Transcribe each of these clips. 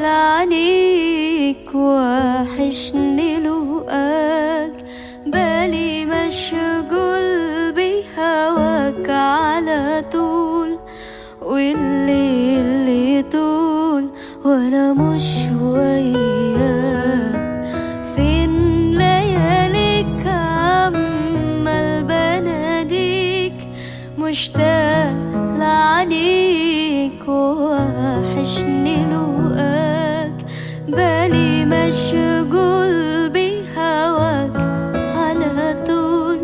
لعنيك وحشني لقاك، بالي مشغول بهواك على طول، والليل يطول وانا مش وياك. فين لياليك عمال بناديك، مشتاق لعنيك وحشني لقاك، بالي مشغول بهواك على طول،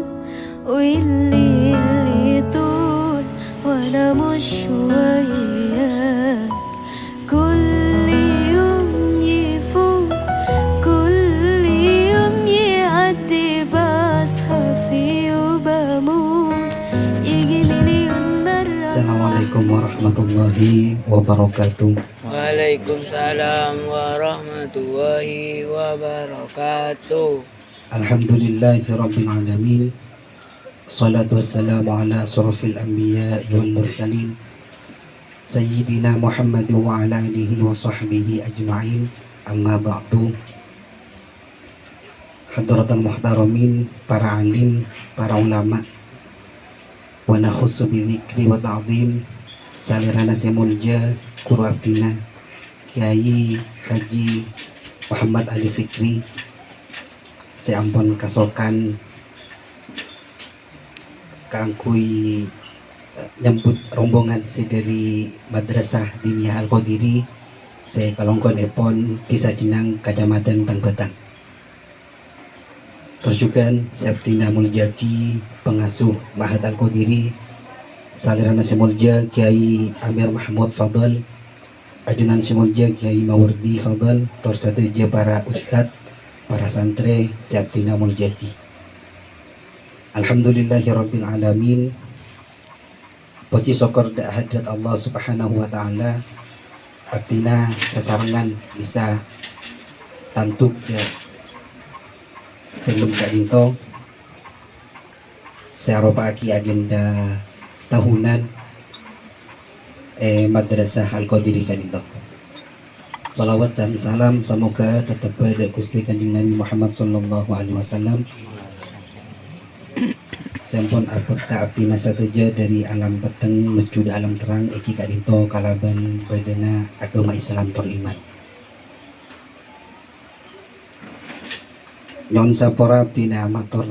والليل يطول وانا مش وياك. كل يوم يفوت كل يوم يعدي، بصحى فيه وبموت يجي مليون مرة. Assalamualaikum warahmatullahi wabarakatuh. Waalaikumsalam warahmatullahi wabarakatuh. Alhamdulillahi rabbil alamin. Salatu wassalamu ala asrafil anbiya'i wal mursalin, Sayyidina Muhammad wa ala alihi wa sahbihi ajma'in. Amma ba'du. Hadratal muhtaramin, para alim, para ulama, wa nakhussu bidzikri wa ta'zim salirana semulja Guru Abdina Kiai Haji Muhammad Ali Fikri, seampun kasokan kaangkui nyambut rombongan dari Madrasah Diniyah Al-Qadiri saya kalongkon epon Desa Jenang Kecamatan Tangbatang. Terus juga Septina Muljaki pengasuh Ma'had Al-Qadiri, salirana semulja Kiai Amir Mahmud Fadl, ajunan semulja Kiai Mawardi Fadl, terus saja para ustadz, para santri Septina Muljaki. Alhamdulillahirabbil alamin. Puji syukur da hadrat Allah Subhanahu wa taala, abdina sasarangan bisa tantuk da telum kadinto searopaki agenda tahunan Madrasah Al-Qadiri kadinto. Salawat dan salam semoga tetap pada Gusti Kanjeng Nabi Muhammad sallallahu alaihi wasallam. Sampun abekta abdina sateja dari alam peteng menuju alam terang iki kadinto kalaban badana agama Islam teriman. Nyon sapora abdina matur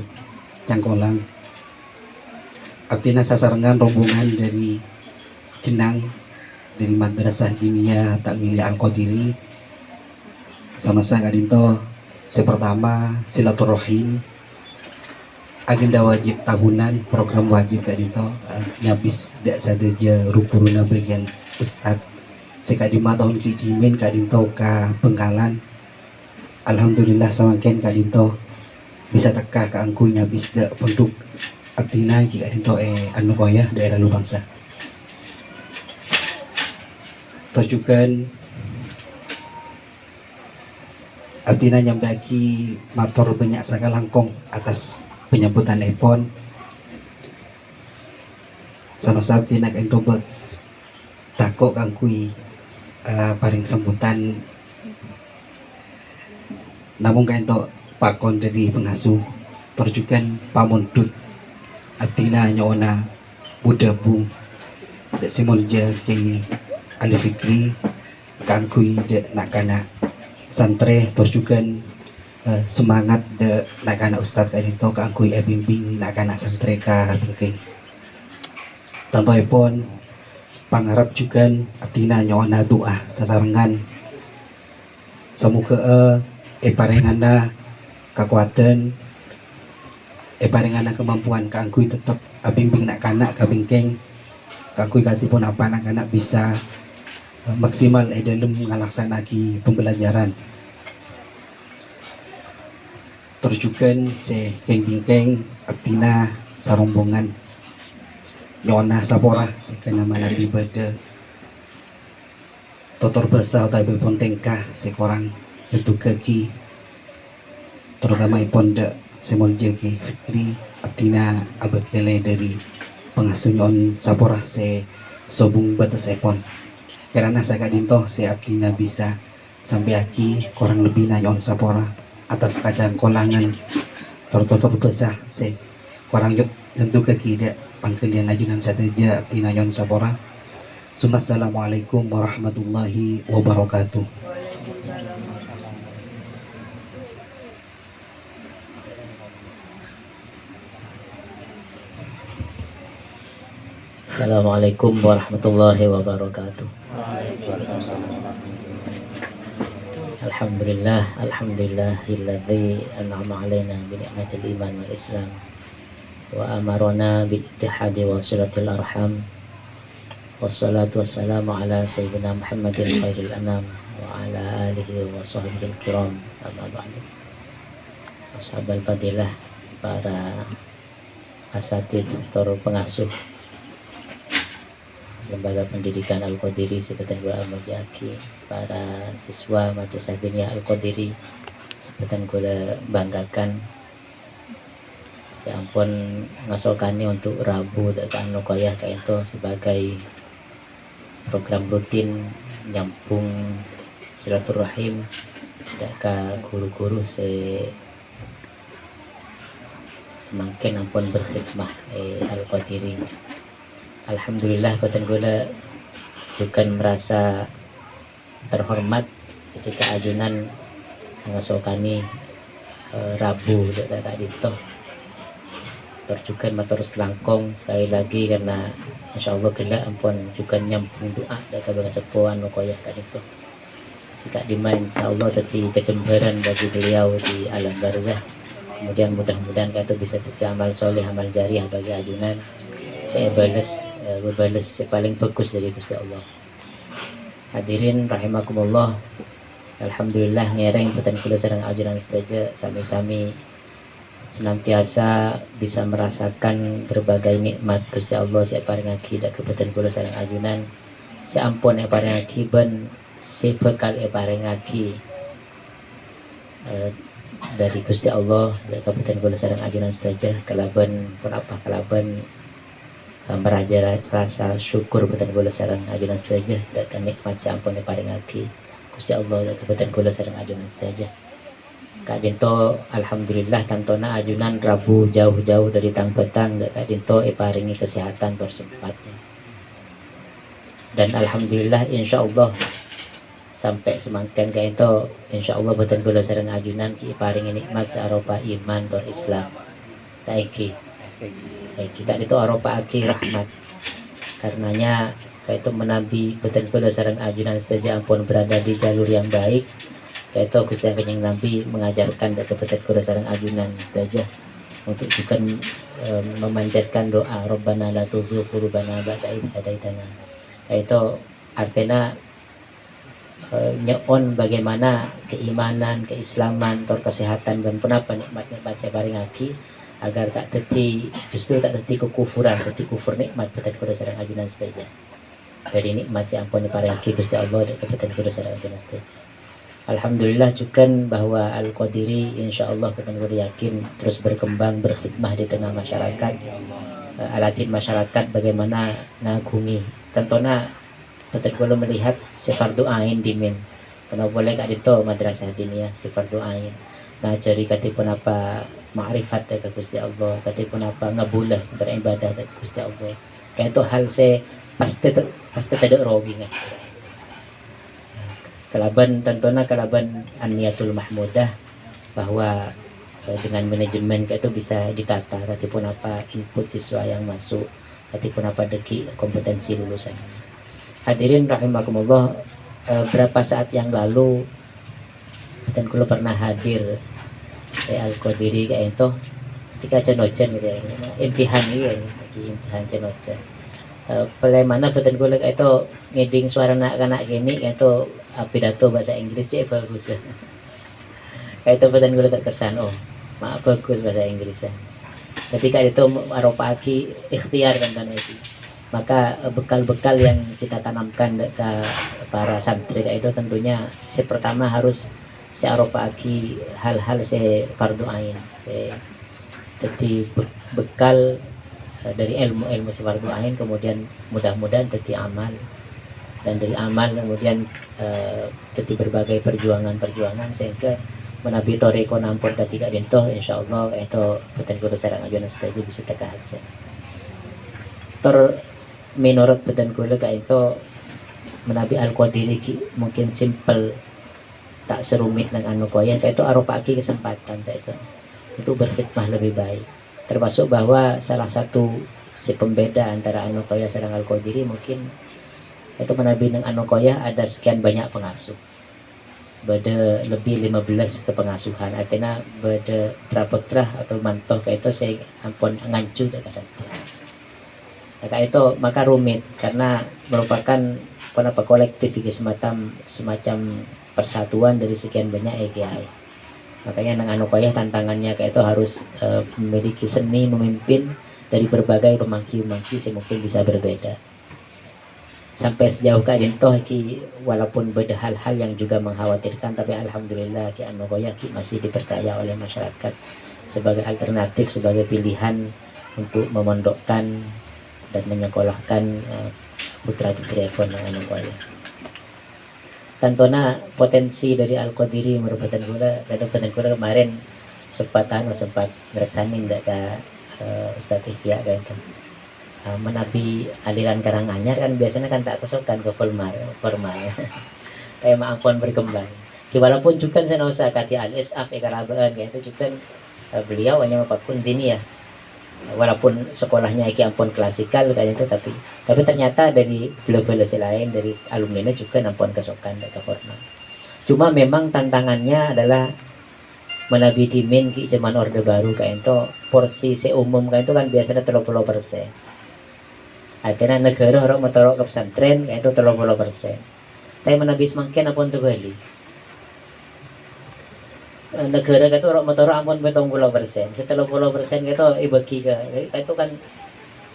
cangkolang, abdina sasarengan rombongan dari Jenang, dari Madrasah Diniyah Takmili Al-Qadiri. Sama-sama kadinto sepertama silaturahim, agenda wajib tahunan, program wajib kadinto nyabis dak sadeja rukuruna bagian ustad sekadima tahun kidimin kadinto ka Bengkalan. Alhamdulillah semakin kadinto bisa teka ka angku nyabis dak penduk abdina ki kadinto anu koyah daerah Lubangsa. Tujukan abdina nyambaki matur banyak sakalangkong atas penyambutan epon sama sabti nak entobek takok kangkui paring sambutan, namun kaento pakon dari pengasuh terjukan pamundut abdina nyona budabu dek simulja Kiai Ali Fikri kangkui dek nakana santre terjukan semangat de nak-anak ustad kadinto kaangkui bimbing nak-anak santri ka bengking. Tantoipun pangarap juga abdina nyona doa sasarengan semoga parengana kekuatan parengana kemampuan kaangkui tetap bimbing nak-anak ka bengking kaangkui katipun apa anak-anak bisa maksimal dalam ngalaksanaki pembelajaran. Terjukan se keng bingkeng abdina sarombongan nyona sapora sekena mana ibadah totor basa atau bepon tengkah sekorang untuk kaki terutama iponda semolja Kiai Fikri abdina abakele dari pengasuh nyon sapora se sobung batas epon karena saya kadinto se abdina bisa sampai aki kurang lebih nanyon sapora atas kacang kolangan tortor besar se kurang yuk tentu kekida pangkalian ajunan sateja abdi nanyon sapora. Assalamualaikum warahmatullahi wabarakatuh. Assalamualaikum warahmatullahi wabarakatuh. Alhamdulillah, alhamdulillahilladzi an'ama alaina bi ni'matil iman wal islam wa amarona bil ittihadi wa silatil arham. Wassalatu wassalamu ala sayyidina Muhammadin khairil anam wa ala alihi wa sahbihi kiram. Amma ba'du. Ashabul fadilah, para asatidz atau pengasuh Lembaga Pendidikan Al-Qadiri Sebutan Gula Al-Murjaki, para siswa Madrasah Diniyah Al-Qadiri Sebutan Gula banggakan Siampun ngasolkani untuk Rabu dekat Nukoyah kayak itu sebagai program rutin nyampung silaturahim dekat guru-guru semakin ampun berkhidmah Al-Qadiri. Alhamdulillah Batan Gula juga merasa terhormat ketika ajunan ngasolkani Rabu dekat dito. Terjukan matur selangkong sekali lagi karena insyaallah gila ampun juga nyampung doa dekat bang sepuan Nukoyah kat dito. Sikak dimain insyaallah tadi kecemburan bagi beliau di alam barzah. Kemudian mudah-mudahan kata bisa tadi amal soleh amal jariah bagi ajunan. Saya balas paling bagus dari Gusti Allah. Hadirin rahimakumullah. Alhamdulillah ngereng Batan Gula sareng ajunan saja sami-sami senantiasa bisa merasakan berbagai nikmat Gusti Allah saya paringaki dak ke Batan Gula sareng ajunan. Saya ampun paringaki ben sebekal paringaki dari Gusti Allah dak ke Batan Gula sareng ajunan saja kalaban pun apa kalaban meraja rasa syukur Batan Gula sareng ajunan saja dan nikmat sampun paringaki Gusti Allah dan Batan Gula sareng ajunan saja. Kak Dinto alhamdulillah tantona ajunan Rabu jauh-jauh dari tang petang dan Kak Dinto paringi kesehatan tersempatnya. Dan alhamdulillah insyaallah sampai semangkan Kak Dinto insyaallah Batan Gula sareng ajunan ki paringi nikmat sarupa iman tor Islam. Taiki kita itu aropa aki rahmat karenanya kayak itu menabi Batan Gula sareng ajunan saja ampun berada di jalur yang baik kayak itu Gusti Kanjeng Nabi mengajarkan ke Batan Gula sareng ajunan saja untuk juga memanjatkan doa Rabbana la tuzigh qulubana ba'da idh hadaitana. Kayak itu artinya nyeon bagaimana keimanan, keislaman, tor kesehatan dan penapa nikmat-nikmat saya paringaki agar tak teti justru tak teti kekufuran teti kufur nikmat Batan Gula sareng ajunan saja dari nikmat si ampun paringaki Gusti Allah dan Batan Gula sareng ajunan saja. Alhamdulillah juga bahwa Al-Qadiri insyaallah Batan Gula yakin terus berkembang berkhidmah di tengah masyarakat alatin masyarakat bagaimana ngagungi tentunya Batan Gula melihat si fardu ain dimin karena boleh kak dito madrasah diniyah si fardu ain ngajari katipun apa ma'rifat dekat Gusti Allah katipun apa ngabulah beribadah dekat Gusti Allah kayak itu hal saya pasti tidak rogi nggak kalaban tentunya kalaban an-niyatul mahmudah bahwa dengan manajemen kayak itu bisa ditata katipun apa input siswa yang masuk katipun apa deki kompetensi lulusan. Hadirin rahimakumullah, berapa saat yang lalu Batan Gula pernah hadir Al-Qadiri kayak itu ketika cenocan gitu ya imtihan ya imtihan cenocan bagaimana Batan Gula kayak itu ngeding suara anak-anak gini kayak itu pidato bahasa Inggris cek bagus lah kayak itu Batan Gula terkesan oh maaf bagus bahasa Inggrisnya ketika itu aropa aki ikhtiar kan itu maka bekal-bekal yang kita tanamkan ke para santri kayak itu tentunya pertama harus aropa aki hal-hal fardu ain jadi bekal dari ilmu fardu ain kemudian mudah-mudahan jadi amal dan dari amal, kemudian ketika berbagai perjuangan sehingga menabi toriko nampun ketika dinto insyaallah itu beten kudu sareng ajunan sedaja bisa teka aja tor menurut beten kudu ka itu menabi al-qadiri mungkin simple tak serumit nang anu koya ka itu arupa kesempatan saya untuk berkhidmah lebih baik, termasuk bahwa salah satu si pembeda antara anu koya sareng al-qadiri mungkin itu menabi nang anu koya ada sekian banyak pengasuh, beda lebih 15 kepengasuhan, artinya beda trapotrah atau mantoh kayak itu saya ampun ngancu dak kasate. Maka itu maka rumit karena merupakan kolektif semacam persatuan dari sekian banyak kiai. Makanya nang anu koyah tantangannya kayak itu harus memiliki seni memimpin dari berbagai pemangki sih mungkin bisa berbeda. Sampai sejauh keadaan toh ki walaupun beda hal-hal yang juga mengkhawatirkan, tapi alhamdulillah ki anu koyah ki masih dipercaya oleh masyarakat sebagai alternatif, sebagai pilihan untuk memondokkan dan menyekolahkan putra-putri ekon anu koyah. Tentunya potensi dari al-qadiri merupakan gula kemarin sempat mereksanin ndak ka Ustaz Ihya kayak itu. Menabi aliran Karanganyar kan biasanya kan tak kesukaan ke formal kayak maampun berkembang walaupun juga saya usah kati al-isaf ikarabaan kayak itu juga beliau hanya mapakun dini ya, walaupun sekolahnya iki ampun klasikal kayak itu tapi ternyata dari bela-bela lain dari alumni juga nampun kesukaan ke formal. Cuma memang tantangannya adalah menabi dimin ki zaman orde baru kayak itu porsi seumum kayak itu kan biasanya 30%. Artinya negara orang motorok ke pesantren itu 30%. Tapi menabi semakin apa untuk Bali. Negara itu orang motorok ampun 70%. 30% itu ibagi itu kan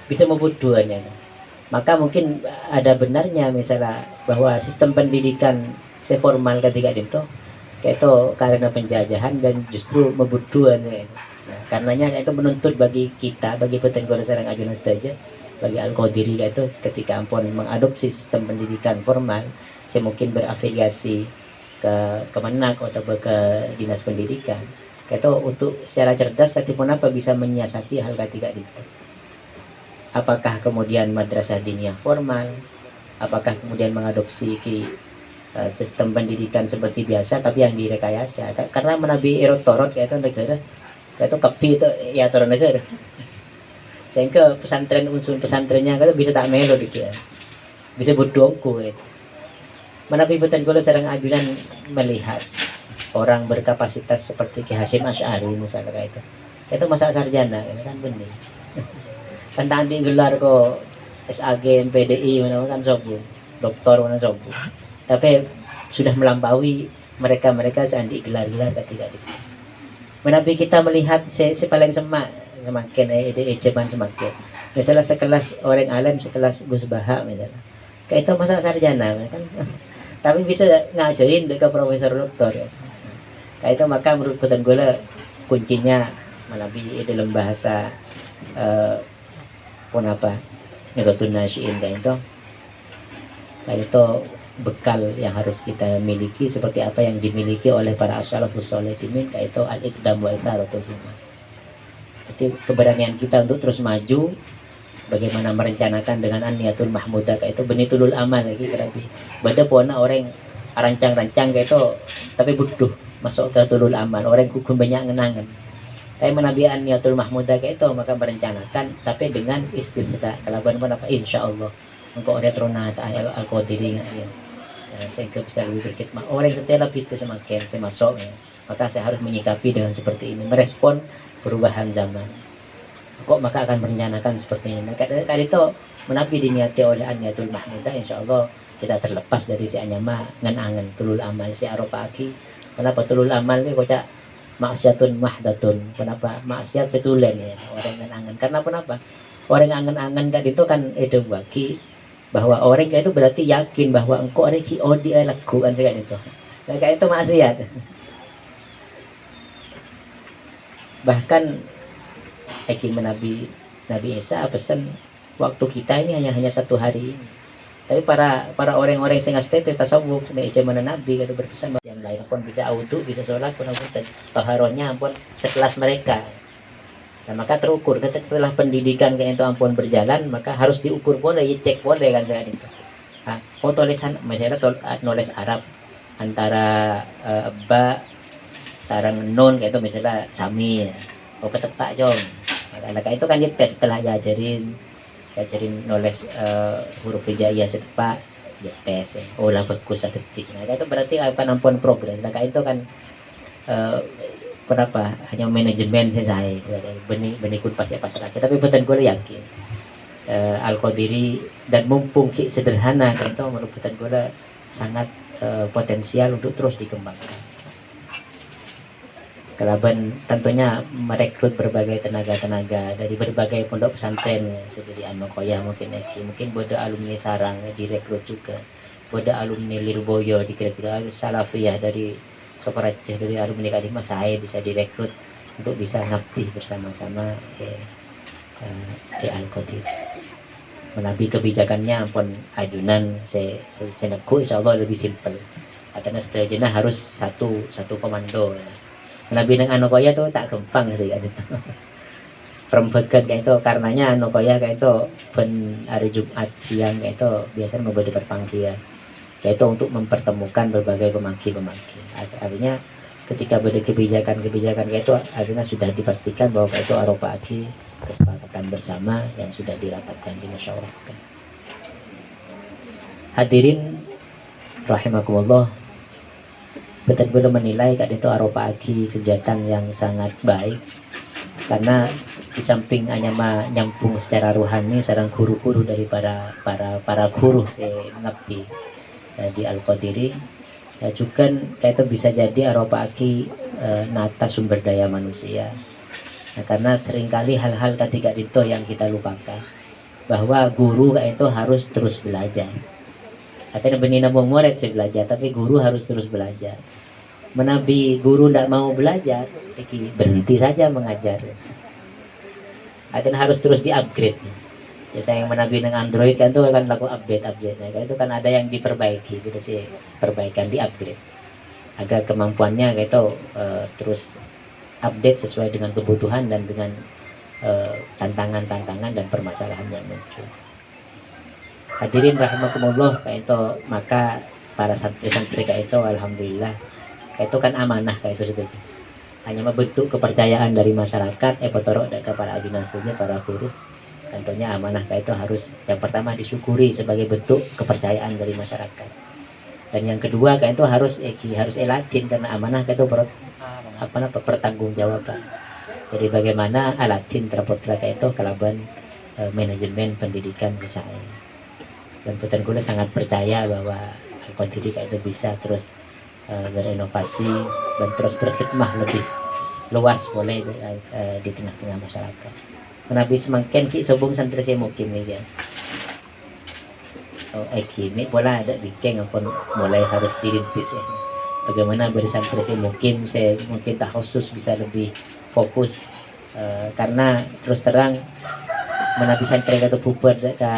bisa membuduannya. Maka mungkin ada benarnya misalnya bahwa sistem pendidikan seformal ketika itu kayak itu karena penjajahan dan justru membuduan ya. Nah, karenanya itu menuntut bagi kita, bagi petenggolan sareng ajunan saja, bagi al-qadiri itu ketika ampun mengadopsi sistem pendidikan formal, saya mungkin berafiliasi ke Kemenak atau ke dinas pendidikan, itu untuk secara cerdas katipun apa bisa menyiasati hal ketiga itu. Apakah kemudian madrasah diniyah formal, apakah kemudian mengadopsi sistem pendidikan seperti biasa tapi yang direkayasa, karena menabi erot-torot kayak itu negara kayak itu kepi itu ya turun negara sehingga pesantren unsur pesantrennya kan bisa tak melo gitu ya, bisa berdongku itu. Menabi betul gula sedang ajunan melihat orang berkapasitas seperti Ki Hasyim Asy'ari misalnya kayak itu masa sarjana kan benih kan tadi gelar kok SAG PDI mana kan sobu doktor mana sobu, tapi sudah melampaui mereka seandi gelar-gelar ketika itu. Menabi kita melihat si paling semakin zaman semakin misalnya sekelas orang alim sekelas Gus Baha misalnya kayak itu masa sarjana kan tapi bisa ngajarin ke profesor doktor ya. Kayak itu maka menurut Beten Gula kuncinya menabi dalam bahasa pun apa Nadatul Nasyiin kayak itu bekal yang harus kita miliki seperti apa yang dimiliki oleh para as-salafus shalih dimin kayak itu al-iqdam wa itsaratul himmah. Jadi keberanian kita untuk terus maju, bagaimana merencanakan dengan an-niyatul mahmudah kayak itu benitulul amal lagi berarti beda pona orang rancang-rancang kayak itu tapi butuh masuk ke tulul amal orang kuku banyak ngenangan. Tapi menabi an-niyatul mahmudah kayak itu maka merencanakan tapi dengan istisna kalaban pun apa insyaallah engkau ada teruna al-qadiri ya. Sehingga bisa lebih berkhidmat orang setiap itu semakin saya masuk ya. Maka saya harus menyikapi dengan seperti ini, merespon perubahan zaman. Kok maka akan merencanakan seperti ini. Kali itu menabi diniati oleh an-niyatul mahmudah insyaallah kita terlepas dari si anyama ngenangan tulul amal si aropaki. Kenapa tulul amal ni kocak maksiatun mahdatun. Kenapa maksiat setulen ya orang ngenangan. Karena kenapa? Orang angan-angan kan itu kan itu bagi bahwa orang itu berarti yakin bahwa engkau ada kiodi lakukan juga itu. Nah, kayak itu maksiat. Bahkan Nabi Isa pesan waktu kita ini hanya 1 hari ini. Tapi para orang-orang yang ngasih tasawuf nih zaman Nabi kata berpesan bahwa yang lain pun bisa auto, bisa sholat pun taharonya pun sekelas mereka. Nah, maka terukur setelah pendidikan kayak itu ampun berjalan, maka harus diukur boleh, cek boleh kan saat itu. Nah, tulisan misalnya nulis Arab antara ba sarang nun kayak itu misalnya sami, ketepak jong. Maka itu kan dia tes setelah diajarin nulis huruf hijaiyah setepak, dia tes. Oh lah bagus lah detik. Nah, itu berarti akan ampun progres. Maka itu kan kenapa hanya manajemen saya benih kun pasti pasar tapi betul gue yakin Al-Qadiri dan mumpung sederhana itu menurut gue sangat potensial untuk terus dikembangkan. Kelaban tentunya merekrut berbagai tenaga-tenaga dari berbagai pondok pesantren sendiri Anokoya mungkin bodo alumni Sarang direkrut juga, bodo alumni Lirboyo direkrut, Salafiyah dari Sokorace dari alumni Kadimah saya bisa direkrut untuk bisa ngabdi bersama-sama di Al-Qadir. Menabi kebijakannya ampun ajunan seneku insya Allah lebih simpel. Katanya setelahnya harus satu komando. Menabi nang Anokoya tuh tak gampang gitu ya. Perembagan kayak itu karenanya Anokoya kayak itu ben hari Jumat siang kayak itu biasanya memberi perpanggilan. Yaitu untuk mempertemukan berbagai pemangki. Artinya ketika ada kebijakan itu artinya sudah dipastikan bahwa itu arofa'ati kesepakatan bersama yang sudah dirapatkan dimusyawarahkan. Hadirin rahimakumullah, betul-betul menilai itu arofa'ati kegiatan yang sangat baik karena di samping hanya nyambung secara rohani sarang guru-guru dari para guru ngabdi di Al-Qadiri juga kayak itu bisa jadi arofa'aki nata sumber daya manusia. Nah, karena seringkali hal-hal ketika itu yang kita lupakan bahwa guru kayak itu harus terus belajar. Artinya benih nabung murid saya belajar, tapi guru harus terus belajar. Menabi guru tidak mau belajar, berhenti saja mengajar. Artinya harus terus di-upgrade. Saya yang menabi dengan Android kan itu kan laku update nah, itu kan ada yang diperbaiki gitu sih, perbaikan di upgrade agar kemampuannya kayak itu terus update sesuai dengan kebutuhan dan dengan tantangan dan permasalahan yang muncul. Hadirin rahimakumullah kayak itu, maka para santri-santri kayak itu alhamdulillah kayak itu kan amanah kayak itu seperti hanya membentuk kepercayaan dari masyarakat petorok dan para ajunan saja para guru. Tentunya amanah kayak itu harus yang pertama disyukuri sebagai bentuk kepercayaan dari masyarakat, dan yang kedua kayak itu harus elatin karena amanah kayak itu pertanggungjawaban. Jadi bagaimana alatin terpotra kayak itu kelaban manajemen pendidikan saya, dan betul gula sangat percaya bahwa Al-Qadiri kayak itu bisa terus berinovasi dan terus berkhidmah lebih luas boleh di tengah-tengah masyarakat. Nabi semakin ki sobong santri saya mukim ni dia. Oh, ini bola ada dikeng pun mulai harus dirintis ya. Bagaimana bersantri saya mungkin tak khusus bisa lebih fokus karena terus terang menabi santri kata bubar ke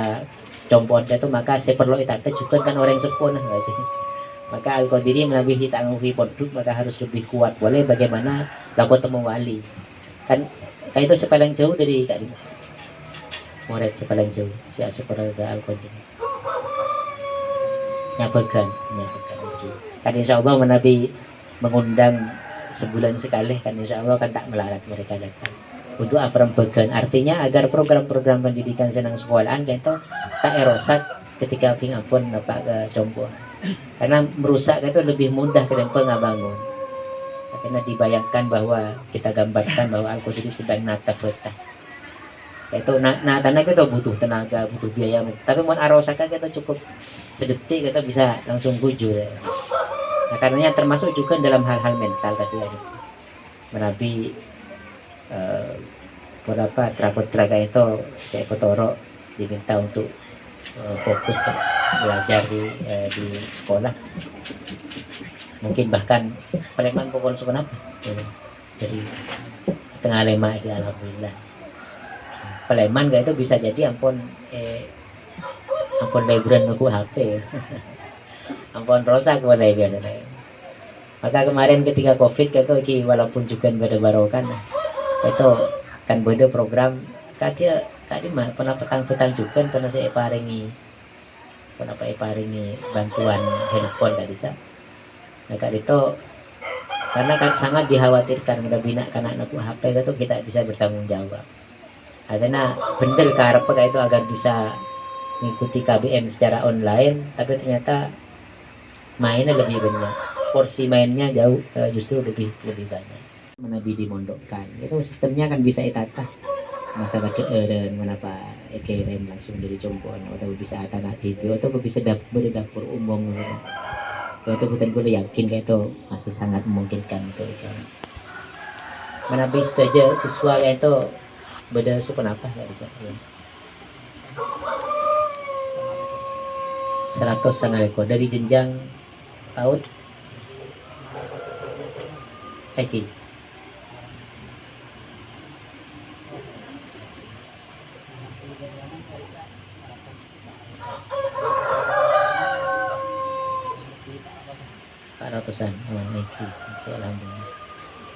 compon itu maka saya perlu itata juga kan orang sepon maka Al-Qadiri menabi kita ngui pondok maka harus lebih kuat boleh bagaimana laku temu wali kan kayak itu sepaling jauh dari Kak Dima murid sepaling jauh si sekolah ke Al-Qadiri nyabakan kan insya Allah menabi mengundang sebulan sekali kan insya Allah kan tak melarang mereka datang untuk perembagan artinya agar program-program pendidikan senang sekolahan kayak itu tak erosak ketika pun dapat ke Jombor karena merusak itu lebih mudah ke depan nggak bangun. Karena dibayangkan bahwa kita gambarkan bahwa Al-Qadiri sedang nata betah. Itu natanya kita butuh tenaga, butuh biaya. Tapi mau arosakan kita cukup sedetik kita bisa langsung bujur. Nah, karenanya termasuk juga dalam hal-hal mental tadi ada. Menabi beberapa traga itu saya potoro diminta untuk fokus belajar di sekolah. Mungkin bahkan Paleman pokok sebenarnya dari setengah 5 ya alhamdulillah. Paleman gak itu bisa jadi ampun ampun liburan aku HP. Ampun rosak boleh biasanya. Maka kemarin ketika Covid itu walaupun juga pada barokan itu kan beda program katanya tadi mah pernah petang-petang juga pernah saya paringi bantuan handphone tadi sa. Maka itu karena kan sangat dikhawatirkan udah bina kan anakku HP itu kita bisa bertanggung jawab. Karena bener karep itu agar bisa mengikuti KBM secara online, tapi ternyata mainnya lebih banyak, porsi mainnya jauh justru lebih banyak. Menabi dimondokkan itu sistemnya kan bisa itata masalah dan menapa kirim langsung dari Jombon atau bisa tanah TV atau bisa dapur umum misalnya. Itu betul gue yakin kayak itu masih sangat memungkinkan itu kan. Menabi saja siswa kayak itu beda suku apa nggak bisa ya. 100 ekor dari jenjang PAUD kaki. Ratusan Iki. Oke, alhamdulillah.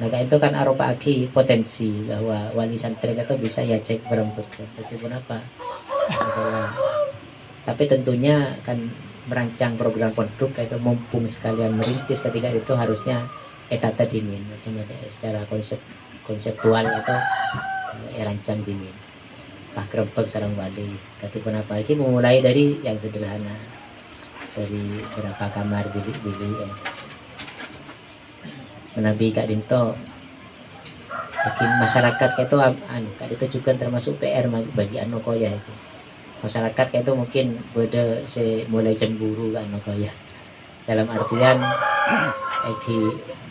Nah itu kan arupa aki potensi bahwa wali santri itu bisa ya cek berembut itu pun apa masalah. Tapi tentunya kan merancang program produk itu mumpung sekalian merintis ketika itu harusnya etata dimin secara konseptual atau rancang dimin pak kerebek sarang wali katipun apa iki memulai dari yang sederhana dari berapa kamar bilik menabi kak dinto masyarakat itu kak itu juga termasuk PR bagi anu koya itu masyarakat kayak itu mungkin beda mulai cemburu anu koya dalam artian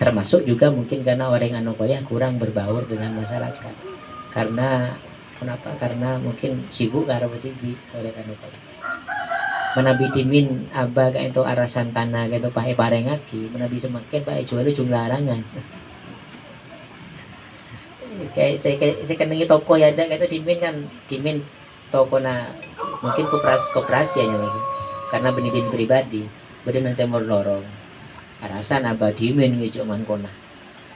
termasuk juga mungkin karena orang anu koya kurang berbaur dengan masyarakat karena kenapa karena mungkin sibuk karo TV oleh anu koya menabi dimin aba kayak itu arasan tanah kayak itu pakai parengaki menabi semakin pakai jual larangan kayak saya kenangi toko ya ada kayak itu dimin toko na mungkin koperasi ya lagi karena pendidikan pribadi beda nanti mau lorong arasan aba dimin cuman kona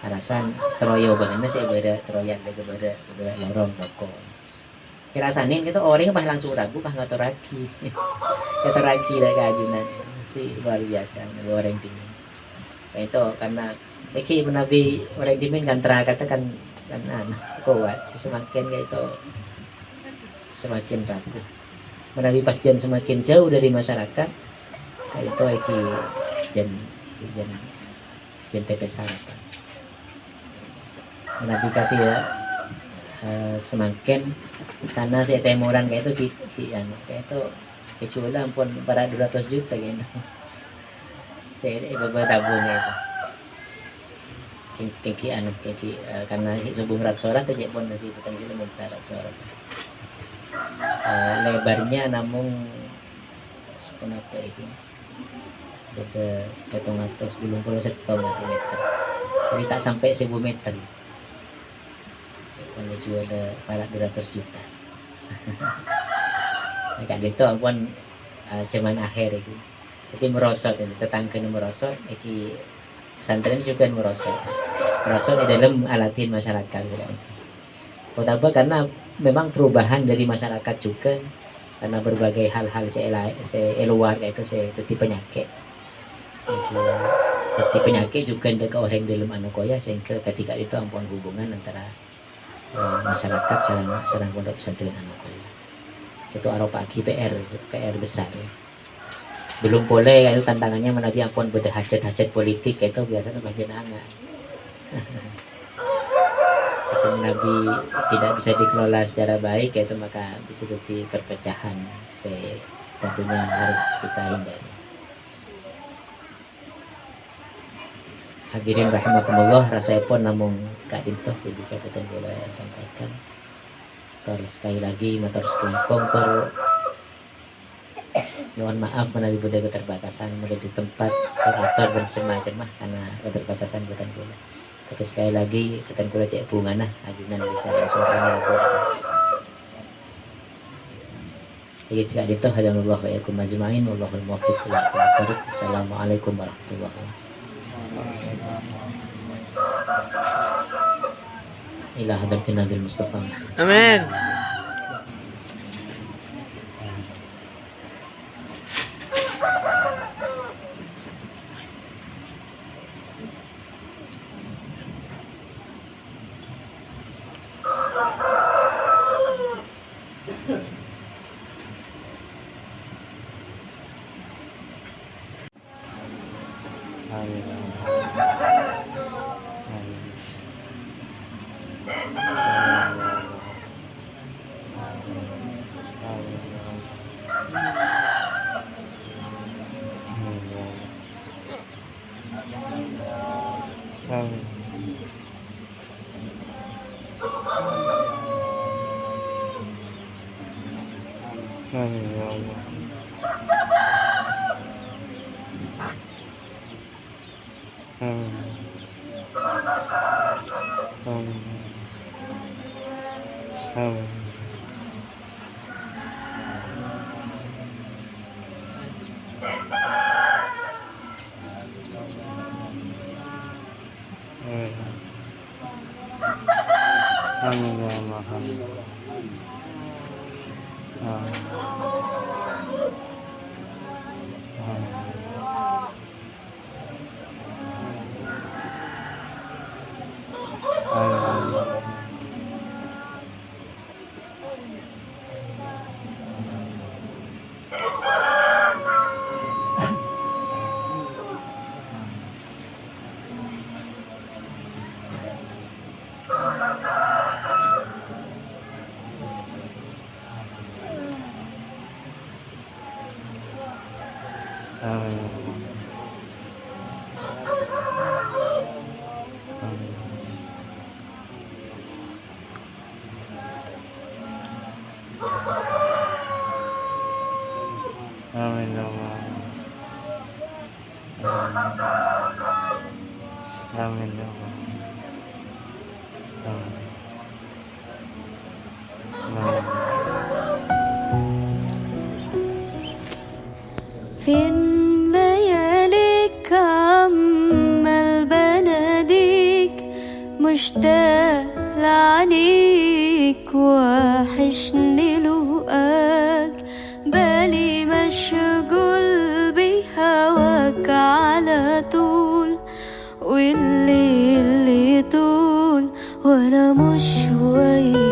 arasan teroyo bagaimana sih beda teroyan beda lorong toko kirasanin gitu orang pas langsung ragu pas nggak teragi lah keajunan si luar biasa orang dimin kayak itu karena iki menabi orang dimin kan terkata kan kuat semakin kayak itu semakin rapuh menabi pas jan semakin jauh dari masyarakat kayak itu iki jan tepes harapan menabi kati ya semakin karena saya temuran kayak itu kayak itu kecuali ampun para 200 juta gitu saya beberapa tabungnya itu tinggi karena subuh rat sorat aja pun nanti bukan kita minta rat sorat lebarnya namun sepenapa ini beda 180 meter jadi tak sampai 1000 meter kalau juga ada para 200 juta kayak gitu ampun cuman akhir ini jadi merosot ini tetangga merosot ini pesantren juga merosot di dalam alatin masyarakat utama karena memang perubahan dari masyarakat juga karena berbagai hal-hal luar itu jadi penyakit juga ada ke orang dalam anukoya sehingga ketika itu ampun hubungan antara masyarakat sarang pondok pesantren anukoya itu arupa PR besar ya. Belum boleh itu tantangannya menabi ampun beda hajat politik itu biasanya bagian angan itu menabi tidak bisa dikelola secara baik itu maka bisa jadi perpecahan tentunya harus kita hindari. Hadirin rahimakumullah rasanya pun namun Kak Dinto saya bisa betul boleh sampaikan sekali lagi motor sekingkong mohon maaf menabi beda keterbatasan mulai di tempat operator dan semacam karena keterbatasan buatan gula tapi sekali lagi buatan gula cek bunga ajunan bisa langsung kami laporkan Jadi sekali itu hadanallahu wa iyyakum ajma'in wallahul muwaffiq ila aqwamit thoriq. Assalamualaikum warahmatullahi wabarakatuh. Ila hadratin Nabil Mustafa. Amin. في الليالي كمل بناديك مشتاق لعنيك وحشني لقاك بالي مشغول بهواك على طول والليل طول وانا مش وياك